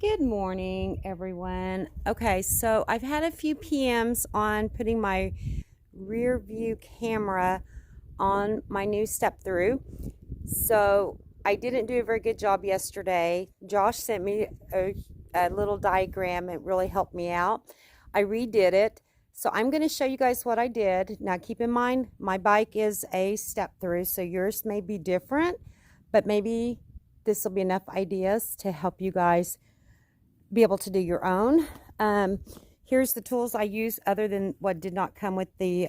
Good morning, everyone. Okay, so I've had a few PMs on putting my rear view camera on my new step through. So I didn't do a very good job yesterday. Josh sent me a little diagram. It really helped me out. I redid it. So I'm going to show you guys what I did. Now keep in mind, my bike is a step through, so yours may be different, but maybe this will be enough ideas to help you guys be able to do your own. Here's the tools I use other than what did not come with the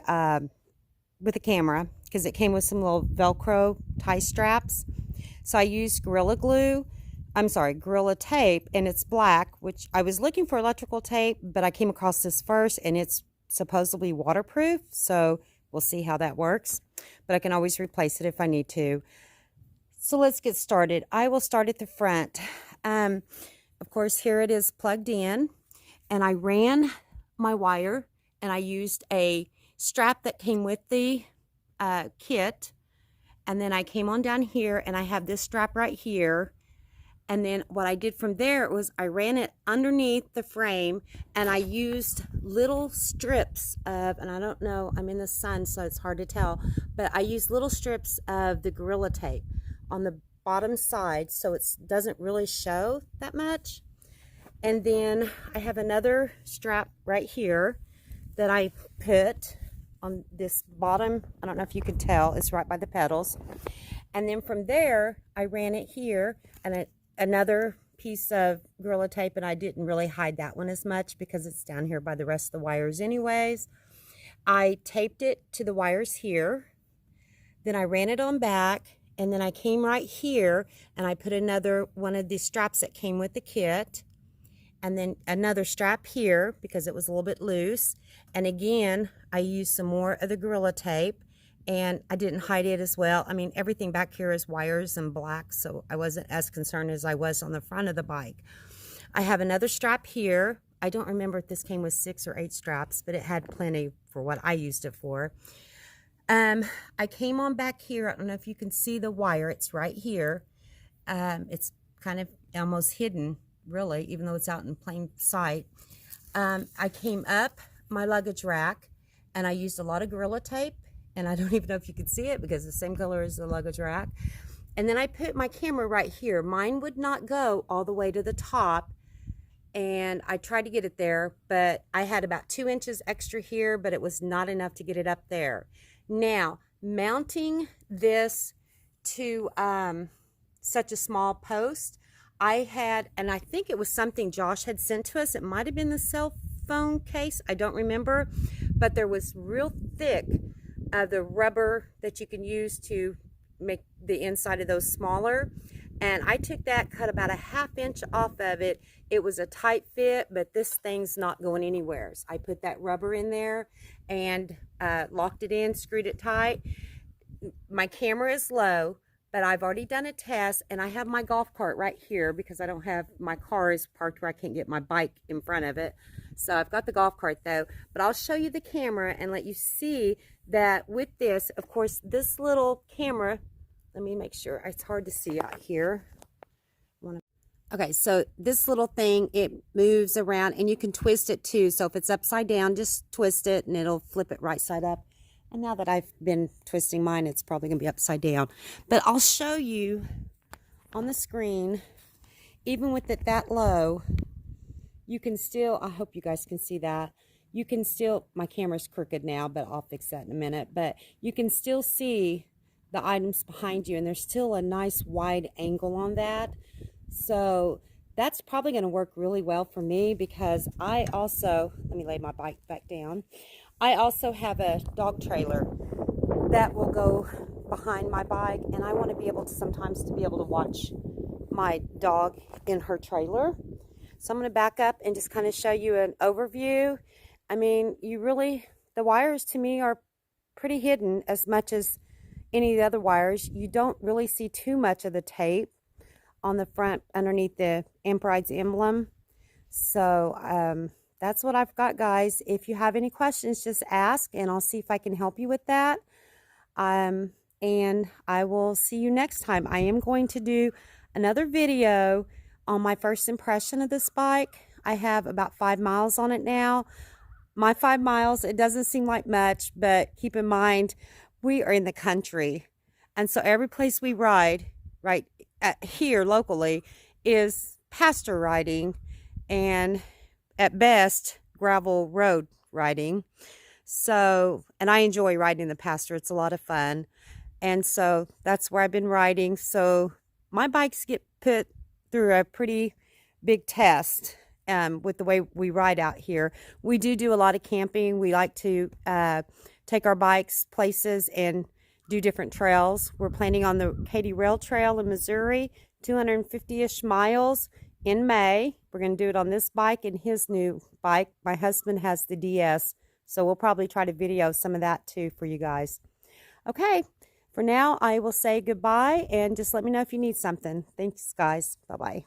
camera, because it came with some little Velcro tie straps. So I used Gorilla tape, and it's black, which I was looking for electrical tape, but I came across this first, and it's supposedly waterproof, so we'll see how that works. But I can always replace it if I need to. So let's get started. I will start at the front. Of course, here it is plugged in, and I ran my wire, and I used a strap that came with the kit, and then I came on down here, and I have this strap right here, and then what I did from there was I ran it underneath the frame, and I used little strips of, and I don't know, I'm in the sun, so it's hard to tell, but I used little strips of the Gorilla tape on the bottom side, so it doesn't really show that much. And then I have another strap right here that I put on this bottom. I don't know if you can tell, it's right by the pedals. And then from there I ran it here, and another piece of Gorilla tape, and I didn't really hide that one as much because it's down here by the rest of the wires anyways. I taped it to the wires here, then I ran it on back, and then I came right here and I put another one of these straps that came with the kit, and then another strap here because it was a little bit loose. And again, I used some more of the Gorilla tape, and I didn't hide it as well. I mean, everything back here is wires and black, so I wasn't as concerned as I was on the front of the bike. I have another strap here. I don't remember if this came with 6 or 8 straps, but it had plenty for what I used it for. I came on back here. I don't know if you can see the wire. It's right here. It's kind of almost hidden, really, even though it's out in plain sight. I came up my luggage rack, and I used a lot of Gorilla tape, and I don't even know if you can see it because it's the same color as the luggage rack. And then I put my camera right here. Mine would not go all the way to the top, and I tried to get it there, but I had about 2 inches extra here, but it was not enough to get it up there. Now, mounting this to such a small post, I had, and I think it was something Josh had sent to us. It might have been the cell phone case. I don't remember, but there was real thick the rubber that you can use to make the inside of those smaller. And I took that, cut about a 1/2 inch off of it. It was a tight fit, but this thing's not going anywhere. So I put that rubber in there and locked it in, screwed it tight. My camera is low, but I've already done a test, and I have my golf cart right here because I don't have, my car is parked where I can't get my bike in front of it. So I've got the golf cart though, but I'll show you the camera and let you see that with this, of course, this little camera, let me make sure, it's hard to see out here. Okay, so this little thing, it moves around, and you can twist it too. So if it's upside down, just twist it and it'll flip it right side up. And now that I've been twisting mine, it's probably gonna be upside down. But I'll show you on the screen, even with it that low, you can still, I hope you guys can see that. You can still, my camera's crooked now, but I'll fix that in a minute. But you can still see the items behind you, and there's still a nice wide angle on that. So that's probably going to work really well for me, because I also, let me lay my bike back down. I also have a dog trailer that will go behind my bike, and I want to be able to sometimes to be able to watch my dog in her trailer. So I'm going to back up and just kind of show you an overview. I mean, you really, the wires to me are pretty hidden as much as any of the other wires. You don't really see too much of the tape on the front underneath the Emporide's emblem. So that's what I've got, guys. If you have any questions, just ask, and I'll see if I can help you with that. And I will see you next time. I am going to do another video on my first impression of this bike. I have about 5 miles on it now. My 5 miles, it doesn't seem like much, but keep in mind, we are in the country. And so every place we ride, right here locally, is pasture riding and at best gravel road riding. So, and I enjoy riding the pasture. It's a lot of fun. And so that's where I've been riding. So my bikes get put through a pretty big test with the way we ride out here. We do a lot of camping. We like to take our bikes places and do different trails. We're planning on the Katy Rail Trail in Missouri, 250-ish miles in May. We're going to do it on this bike and his new bike. My husband has the DS, so we'll probably try to video some of that too for you guys. Okay, for now, I will say goodbye and just let me know if you need something. Thanks, guys. Bye-bye.